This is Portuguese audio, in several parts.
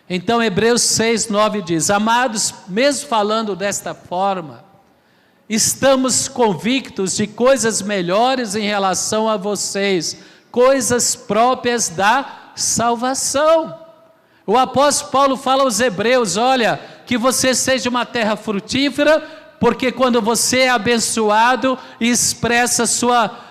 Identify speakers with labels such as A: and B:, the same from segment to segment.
A: Então Hebreus 6:9 diz: amados, mesmo falando desta forma, estamos convictos de coisas melhores em relação a vocês, coisas próprias da salvação. O apóstolo Paulo fala aos hebreus: olha, que você seja uma terra frutífera, porque quando você é abençoado e expressa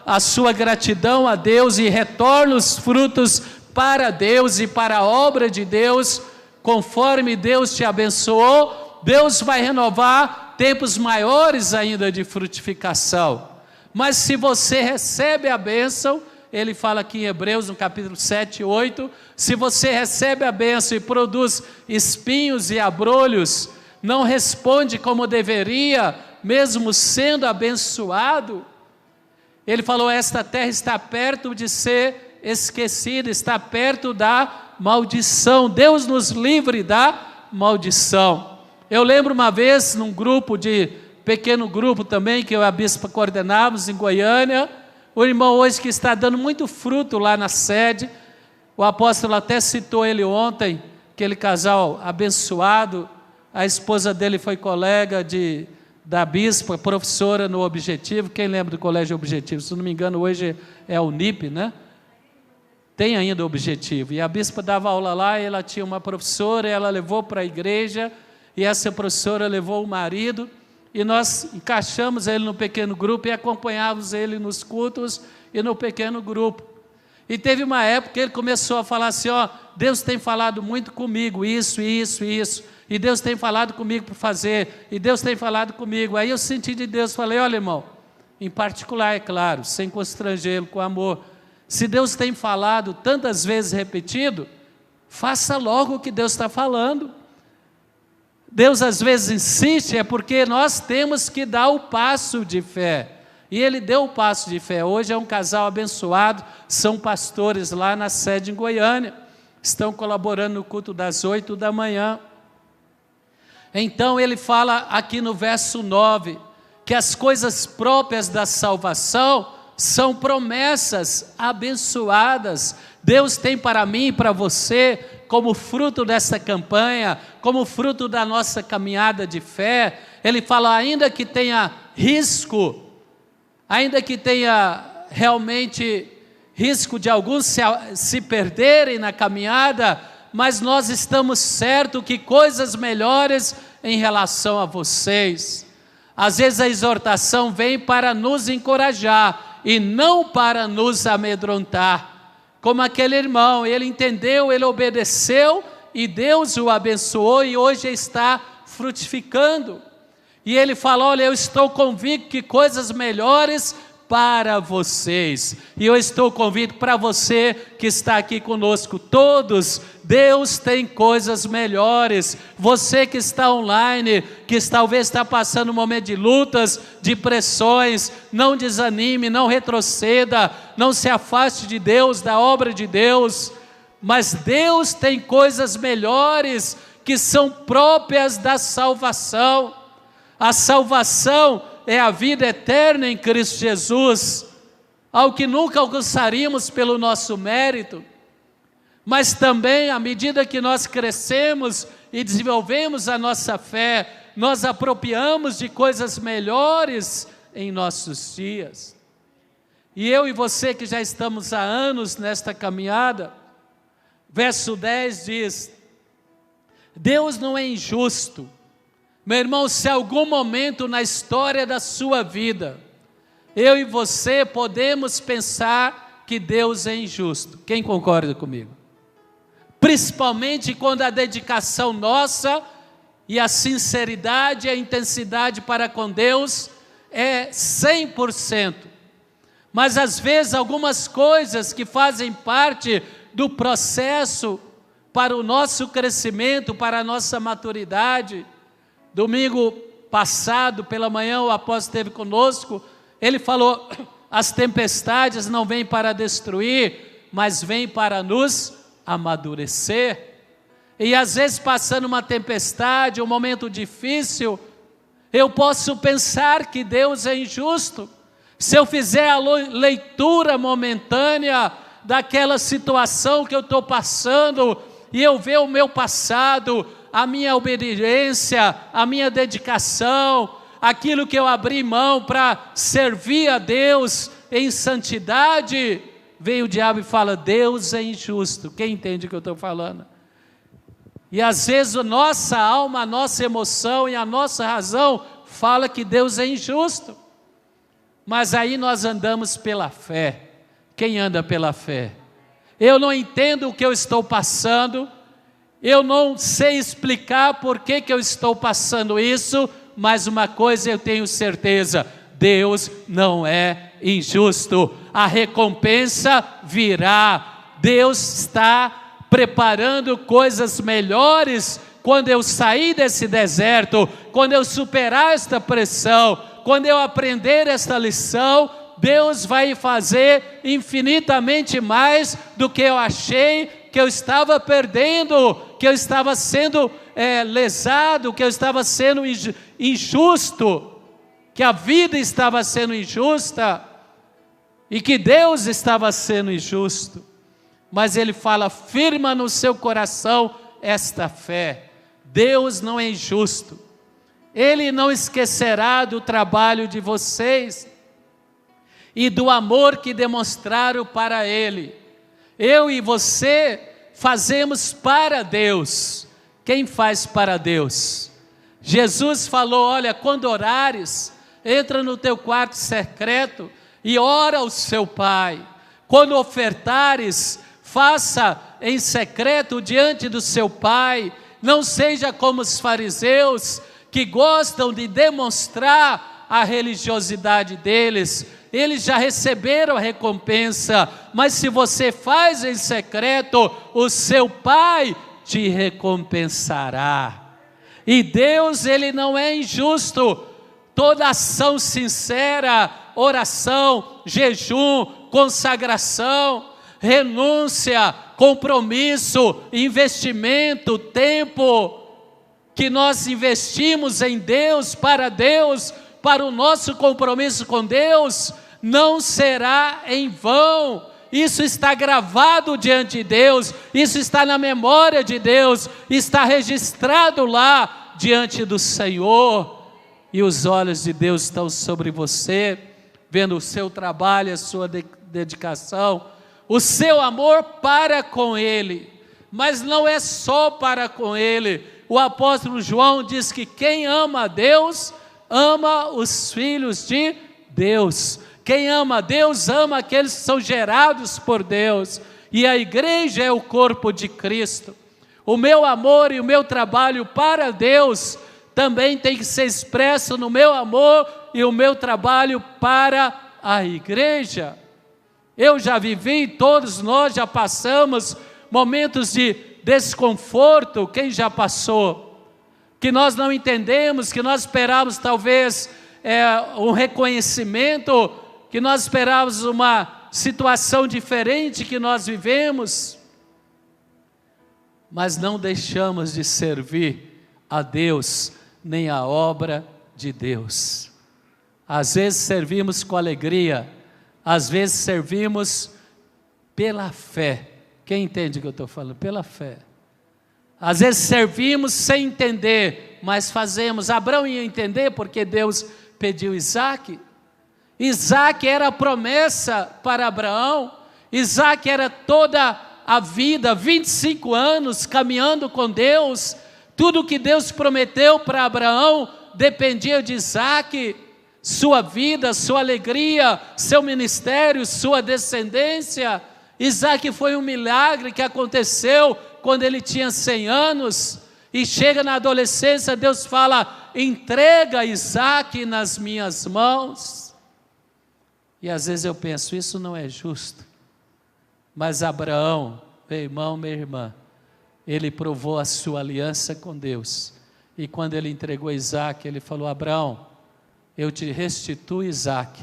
A: a sua gratidão a Deus e retorna os frutos para Deus e para a obra de Deus, conforme Deus te abençoou, Deus vai renovar tempos maiores ainda de frutificação. Mas se você recebe a bênção, ele fala aqui em Hebreus, no capítulo 7 e 8, se você recebe a bênção e produz espinhos e abrolhos, não responde como deveria, mesmo sendo abençoado. Ele falou: esta terra está perto de ser esquecida, está perto da maldição. Deus nos livre da maldição. Eu lembro uma vez, num pequeno grupo também, que eu e a bispa coordenávamos em Goiânia, o irmão hoje que está dando muito fruto lá na sede, o apóstolo até citou ele ontem, aquele casal abençoado, a esposa dele foi colega da bispa, professora no Objetivo. Quem lembra do Colégio Objetivo? Se não me engano, hoje é o NIP, né? Tem ainda o Objetivo. E a bispa dava aula lá, e ela tinha uma professora, e ela levou para a igreja, e essa professora levou o marido, e nós encaixamos ele no pequeno grupo e acompanhávamos ele nos cultos e no pequeno grupo. E teve uma época que ele começou a falar assim: ó, Deus tem falado muito comigo, isso, e Deus tem falado comigo para fazer, e Deus tem falado comigo. Aí eu senti de Deus, falei: olha, irmão, em particular, é claro, sem constrangê-lo, com amor, se Deus tem falado tantas vezes repetido, faça logo o que Deus está falando. Deus às vezes insiste, é porque nós temos que dar o passo de fé. E ele deu o passo de fé. Hoje é um casal abençoado, são pastores lá na sede em Goiânia, estão colaborando no culto das 8 da manhã. Então ele fala aqui no verso 9, que as coisas próprias da salvação são promessas abençoadas. Deus tem para mim e para você, como fruto dessa campanha, como fruto da nossa caminhada de fé. Ele fala: ainda que tenha risco, ainda que tenha realmente risco de alguns se perderem na caminhada, mas nós estamos certos que coisas melhores em relação a vocês. Às vezes a exortação vem para nos encorajar e não para nos amedrontar. Como aquele irmão, ele entendeu, ele obedeceu e Deus o abençoou e hoje está frutificando. E ele fala: olha, eu estou convicto que coisas melhores para vocês. E eu estou convicto para você que está aqui conosco, todos, Deus tem coisas melhores. Você que está online, que talvez está passando um momento de lutas, de pressões, não desanime, não retroceda, não se afaste de Deus, da obra de Deus, mas Deus tem coisas melhores que são próprias da salvação. A salvação é a vida eterna em Cristo Jesus, ao que nunca alcançaríamos pelo nosso mérito, mas também à medida que nós crescemos e desenvolvemos a nossa fé, nós apropriamos de coisas melhores em nossos dias. E eu e você que já estamos há anos nesta caminhada, verso 10 diz: Deus não é injusto. Meu irmão, se algum momento na história da sua vida, eu e você podemos pensar que Deus é injusto. Quem concorda comigo? Principalmente quando a dedicação nossa e a sinceridade e a intensidade para com Deus é 100%. Mas às vezes algumas coisas que fazem parte do processo para o nosso crescimento, para a nossa maturidade. Domingo passado, pela manhã, o apóstolo esteve conosco, ele falou: as tempestades não vêm para destruir, mas vêm para nos amadurecer. E às vezes, passando uma tempestade, um momento difícil, eu posso pensar que Deus é injusto. Se eu fizer a leitura momentânea daquela situação que eu estou passando, e eu ver o meu passado, a minha obediência, a minha dedicação, aquilo que eu abri mão para servir a Deus em santidade, vem o diabo e fala: Deus é injusto. Quem entende o que eu estou falando? E às vezes a nossa alma, a nossa emoção e a nossa razão fala que Deus é injusto. Mas aí nós andamos pela fé. Quem anda pela fé? Eu não entendo o que eu estou passando, eu não sei explicar por que eu estou passando isso, mas uma coisa eu tenho certeza: Deus não é injusto, a recompensa virá. Deus está preparando coisas melhores quando eu sair desse deserto, quando eu superar esta pressão, quando eu aprender esta lição. Deus vai fazer infinitamente mais do que eu achei que eu estava perdendo, que eu estava sendo lesado, que eu estava sendo injusto, que a vida estava sendo injusta e que Deus estava sendo injusto. Mas Ele fala: firma no seu coração esta fé. Deus não é injusto, Ele não esquecerá do trabalho de vocês e do amor que demonstraram para Ele. Eu e você fazemos para Deus. Quem faz para Deus? Jesus falou: olha, quando orares, entra no teu quarto secreto e ora ao seu Pai. Quando ofertares, faça em secreto diante do seu Pai. Não seja como os fariseus, que gostam de demonstrar a religiosidade deles. Eles já receberam a recompensa, mas se você faz em secreto, o seu Pai te recompensará. E Deus, Ele não é injusto. Toda ação sincera, oração, jejum, consagração, renúncia, compromisso, investimento, tempo, que nós investimos em Deus, para o nosso compromisso com Deus, não será em vão. Isso está gravado diante de Deus, isso está na memória de Deus, está registrado lá diante do Senhor, e os olhos de Deus estão sobre você, vendo o seu trabalho, a sua dedicação, o seu amor para com Ele. Mas não é só para com Ele. O apóstolo João diz que quem ama a Deus, ama os filhos de Deus. Quem ama a Deus, ama aqueles que são gerados por Deus. E a igreja é o corpo de Cristo. O meu amor e o meu trabalho para Deus também tem que ser expresso no meu amor e o meu trabalho para a igreja. Eu já vivi, todos nós já passamos momentos de desconforto. Quem já passou? Que nós não entendemos, que nós esperávamos talvez um reconhecimento, que nós esperávamos uma situação diferente que nós vivemos, mas não deixamos de servir a Deus, nem a obra de Deus. Às vezes servimos com alegria, às vezes servimos pela fé. Quem entende o que eu estou falando? Pela fé. Às vezes servimos sem entender, mas fazemos. Abraão ia entender porque Deus pediu Isaac. Isaac era a promessa para Abraão. Isaac era toda a vida, 25 anos caminhando com Deus. Tudo que Deus prometeu para Abraão dependia de Isaac. Sua vida, sua alegria, seu ministério, sua descendência. Isaac foi um milagre que aconteceu quando ele tinha 100 anos, e chega na adolescência, Deus fala: entrega Isaac nas minhas mãos. E às vezes eu penso, isso não é justo. Mas Abraão, meu irmão, minha irmã, ele provou a sua aliança com Deus, e quando ele entregou Isaac, ele falou: Abraão, eu te restituo Isaac,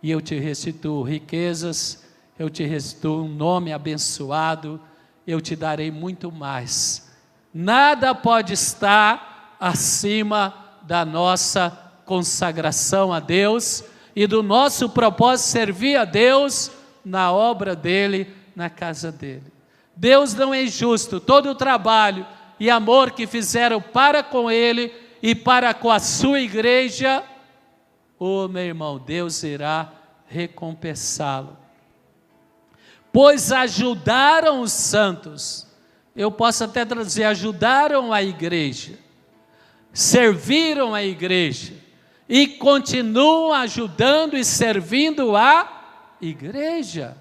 A: e eu te restituo riquezas, eu te restituo um nome abençoado, eu te darei muito mais. Nada pode estar acima da nossa consagração a Deus e do nosso propósito servir a Deus na obra dele, na casa dele. Deus não é injusto. Todo o trabalho e amor que fizeram para com Ele e para com a sua igreja, meu irmão, Deus irá recompensá-lo. Pois ajudaram os santos. Eu posso até traduzir, ajudaram a igreja, serviram a igreja e continuam ajudando e servindo a igreja.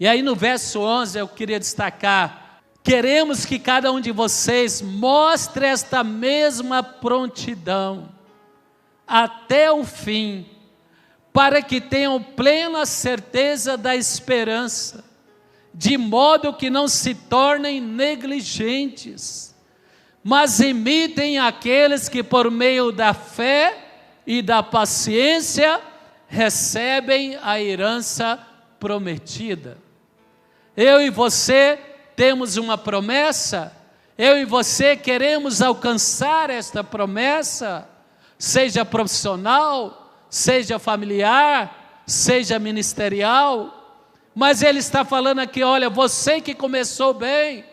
A: E aí no verso 11 eu queria destacar: queremos que cada um de vocês mostre esta mesma prontidão até o fim, para que tenham plena certeza da esperança, de modo que não se tornem negligentes, mas imitem aqueles que por meio da fé e da paciência recebem a herança prometida. Eu e você temos uma promessa, eu e você queremos alcançar esta promessa, seja profissional, seja familiar, seja ministerial. Mas ele está falando aqui, olha, você que começou bem,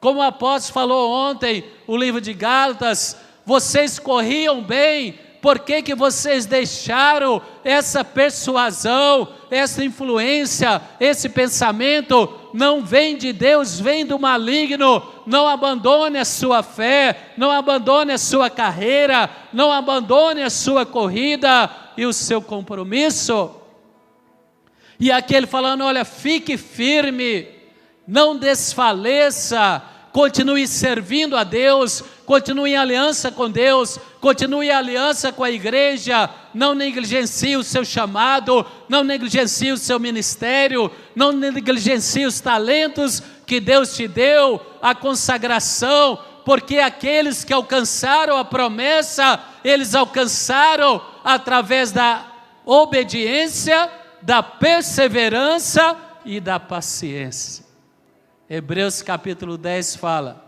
A: como o apóstolo falou ontem, o livro de Gálatas, vocês corriam bem, por que vocês deixaram essa persuasão, essa influência, esse pensamento? Não vem de Deus, vem do maligno. Não abandone a sua fé, não abandone a sua carreira, não abandone a sua corrida e o seu compromisso. E aqui ele falando, olha, fique firme, não desfaleça, continue servindo a Deus, continue em aliança com Deus, continue em aliança com a igreja, não negligencie o seu chamado, não negligencie o seu ministério, não negligencie os talentos que Deus te deu, a consagração, porque aqueles que alcançaram a promessa, eles alcançaram através da obediência, da perseverança e da paciência. Hebreus capítulo 10 fala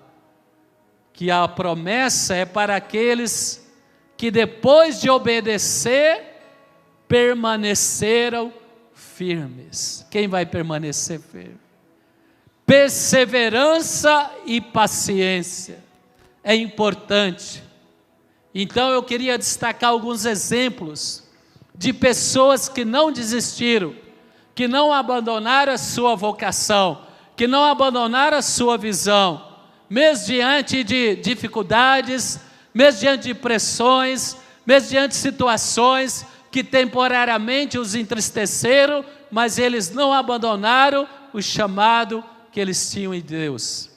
A: que a promessa é para aqueles que depois de obedecer, permaneceram firmes. Quem vai permanecer firme? Perseverança e paciência é importante. Então eu queria destacar alguns exemplos de pessoas que não desistiram, que não abandonaram a sua vocação, que não abandonaram a sua visão, mesmo diante de dificuldades, mesmo diante de pressões, mesmo diante de situações que temporariamente os entristeceram, mas eles não abandonaram o chamado que eles tinham em Deus.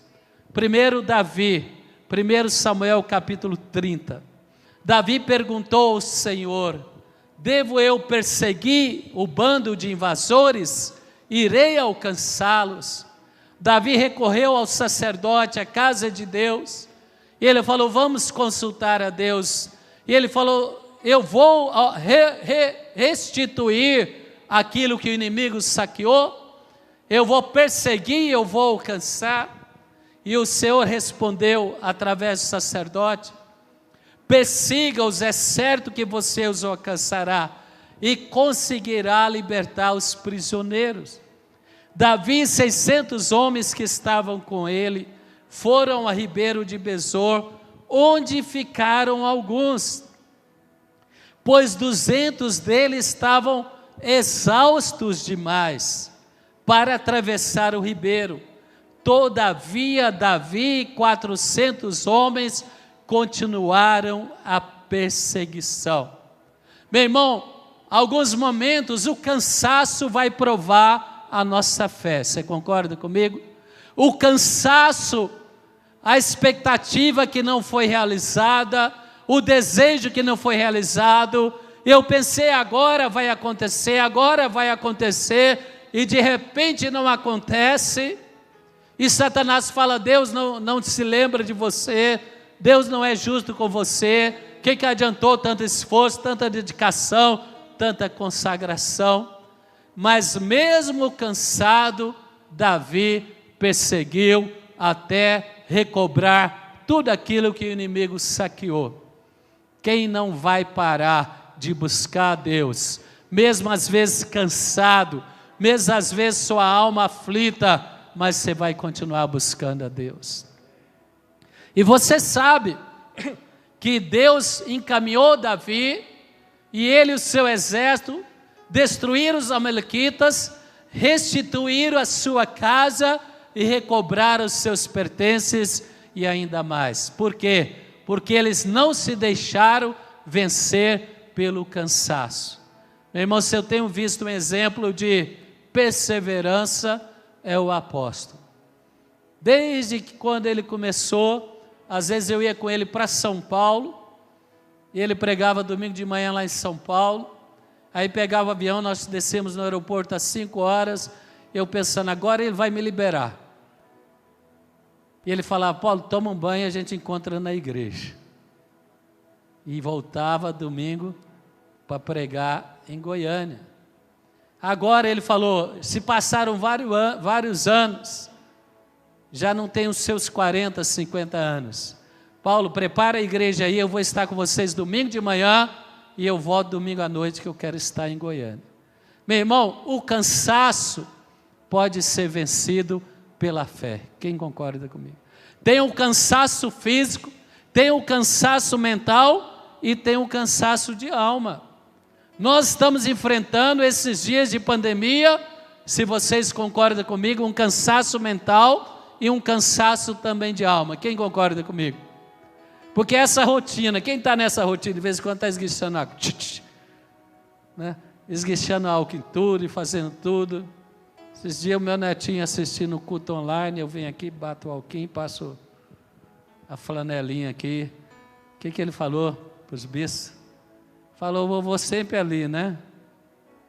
A: Primeiro Davi, 1 Samuel capítulo 30. Davi perguntou ao Senhor: devo eu perseguir o bando de invasores? Irei alcançá-los? Davi recorreu ao sacerdote, à casa de Deus, e ele falou: vamos consultar a Deus. E ele falou: eu vou restituir aquilo que o inimigo saqueou, eu vou perseguir, eu vou alcançar. E o Senhor respondeu através do sacerdote: persiga-os, é certo que você os alcançará e conseguirá libertar os prisioneiros. Davi e 600 homens que estavam com ele foram a Ribeiro de Besor, onde ficaram alguns, pois 200 deles estavam exaustos demais para atravessar o ribeiro. Todavia Davi e 400 homens continuaram a perseguição. Meu irmão, alguns momentos o cansaço vai provar a nossa fé. Você concorda comigo? O cansaço, a expectativa que não foi realizada, o desejo que não foi realizado. Eu pensei, agora vai acontecer, e de repente não acontece. E Satanás fala: Deus não se lembra de você, Deus não é justo com você, que adiantou tanto esforço, tanta dedicação, tanta consagração? Mas mesmo cansado, Davi perseguiu até recobrar tudo aquilo que o inimigo saqueou. Quem não vai parar de buscar a Deus, mesmo às vezes cansado, mesmo às vezes sua alma aflita, mas você vai continuar buscando a Deus. E você sabe que Deus encaminhou Davi, e ele e o seu exército destruíram os amalequitas, restituíram a sua casa e recobraram os seus pertences e ainda mais. Por quê? Porque eles não se deixaram vencer pelo cansaço. Meu irmão, se eu tenho visto um exemplo de perseverança, é o apóstolo. Desde que quando ele começou, às vezes eu ia com ele para São Paulo, e ele pregava domingo de manhã lá em São Paulo, aí pegava o avião, nós descemos no aeroporto às 5 horas, eu pensando, agora ele vai me liberar. E ele falava, Paulo, toma um banho e a gente encontra na igreja. E voltava domingo para pregar em Goiânia. Agora ele falou, se passaram vários anos, já não tem os seus 40, 50 anos. Paulo, prepara a igreja aí, eu vou estar com vocês domingo de manhã e eu volto domingo à noite que eu quero estar em Goiânia. Meu irmão, o cansaço pode ser vencido pela fé. Quem concorda comigo? Tem o cansaço físico, tem o cansaço mental e tem o cansaço de alma. Nós estamos enfrentando esses dias de pandemia, se vocês concordam comigo, um cansaço mental e um cansaço também de alma. Quem concorda comigo? Porque essa rotina, quem está nessa rotina, de vez em quando está esguichando água, né? Esguichando álcool em tudo e fazendo tudo. Esses dias o meu netinho assistindo o culto online, eu venho aqui, bato o álcool, passo a flanelinha aqui. O que ele falou para os bichos? Falou, vovô sempre ali, né?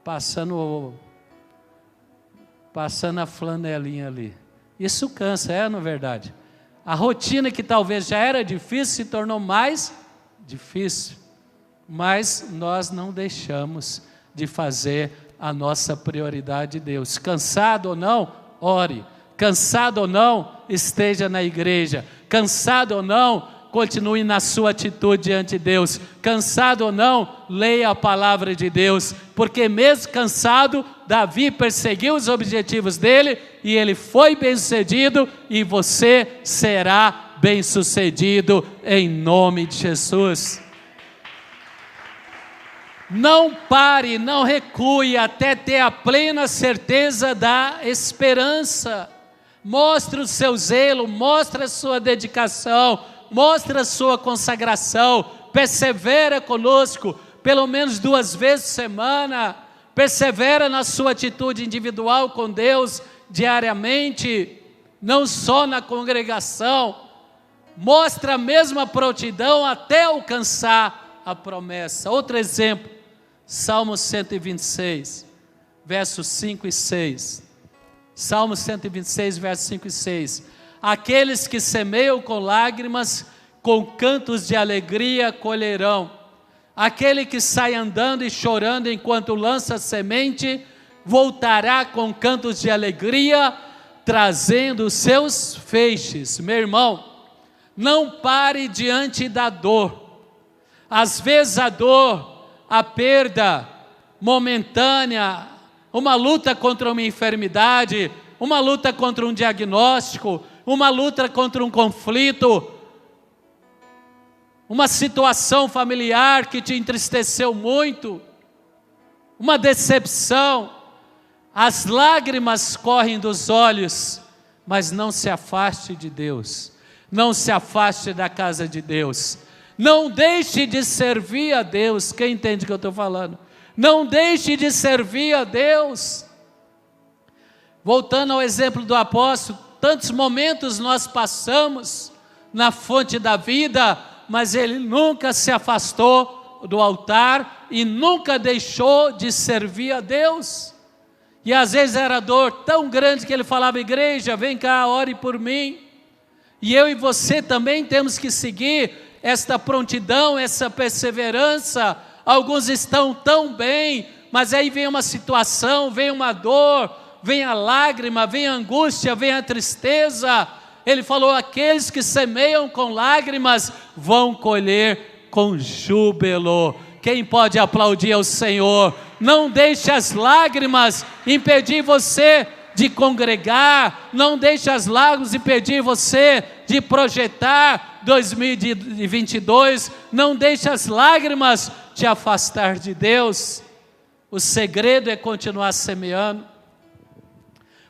A: Passando a flanelinha ali. Isso cansa, não é verdade? A rotina que talvez já era difícil se tornou mais difícil. Mas nós não deixamos de fazer a nossa prioridade de Deus. Cansado ou não, ore. Cansado ou não, esteja na igreja. Cansado ou não, continue na sua atitude diante de Deus. Cansado ou não, leia a palavra de Deus. Porque mesmo cansado, Davi perseguiu os objetivos dele e ele foi bem-sucedido e você será bem-sucedido em nome de Jesus. Não pare, não recue até ter a plena certeza da esperança. Mostre o seu zelo, mostre a sua dedicação, mostre a sua consagração, persevera conosco, pelo menos 2 vezes por semana, persevera na sua atitude individual com Deus, diariamente, não só na congregação, mostra a mesma prontidão até alcançar a promessa. Outro exemplo, Salmo 126, versos 5 e 6. Salmo 126, versos 5 e 6. Aqueles que semeiam com lágrimas, com cantos de alegria colherão. Aquele que sai andando e chorando enquanto lança semente, voltará com cantos de alegria, trazendo os seus feixes. Meu irmão, não pare diante da dor. Às vezes a dor, a perda momentânea, uma luta contra uma enfermidade, uma luta contra um diagnóstico, uma luta contra um conflito, uma situação familiar que te entristeceu muito, uma decepção, as lágrimas correm dos olhos, mas não se afaste de Deus, não se afaste da casa de Deus, não deixe de servir a Deus. Quem entende o que eu estou falando? Não deixe de servir a Deus. Voltando ao exemplo do apóstolo, tantos momentos nós passamos na fonte da vida, mas ele nunca se afastou do altar e nunca deixou de servir a Deus. E às vezes era dor tão grande que ele falava, igreja, vem cá, ore por mim. E eu e você também temos que seguir esta prontidão, essa perseverança. Alguns estão tão bem, mas aí vem uma situação, vem uma dor, vem a lágrima, vem a angústia, vem a tristeza. Ele falou, aqueles que semeiam com lágrimas vão colher com júbilo. Quem pode aplaudir ao Senhor? Não deixe as lágrimas impedir você de congregar, não deixe as lágrimas impedir você de projetar 2022, não deixe as lágrimas te afastar de Deus. O segredo é continuar semeando.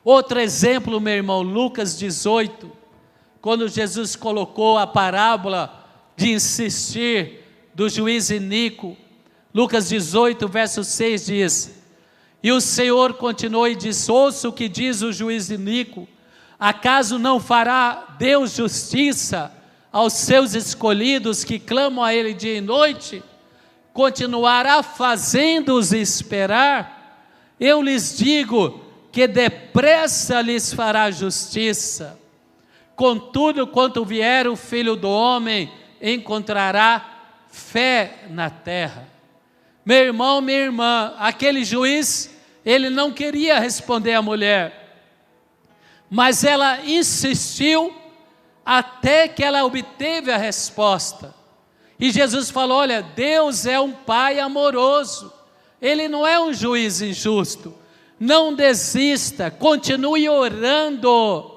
A: Outro exemplo, meu irmão, Lucas 18, quando Jesus colocou a parábola de insistir do juiz iníquo. Lucas 18, verso 6 diz: e o Senhor continuou e disse: ouça o que diz o juiz iníquo, acaso não fará Deus justiça aos seus escolhidos que clamam a Ele dia e noite? Continuará fazendo-os esperar? Eu lhes digo que depressa lhes fará justiça. Contudo, quando vier o Filho do Homem, encontrará fé na terra. Meu irmão, minha irmã, aquele juiz, ele não queria responder à mulher, mas ela insistiu até que ela obteve a resposta. E Jesus falou: olha, Deus é um Pai amoroso, Ele não é um juiz injusto. Não desista, continue orando.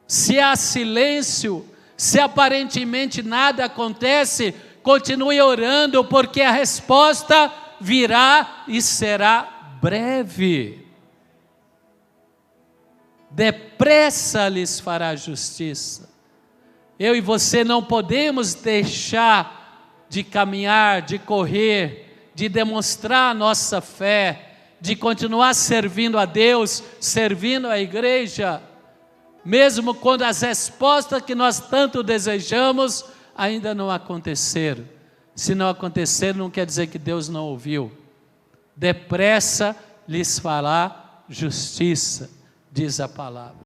A: Se há silêncio, se aparentemente nada acontece, continue orando, porque a resposta virá e será breve. Depressa lhes fará justiça. Eu e você não podemos deixar de caminhar, de correr, de demonstrar a nossa fé, de continuar servindo a Deus, servindo a igreja, mesmo quando as respostas que nós tanto desejamos ainda não aconteceram. Se não acontecer, não quer dizer que Deus não ouviu. Depressa lhes fará justiça, diz a palavra.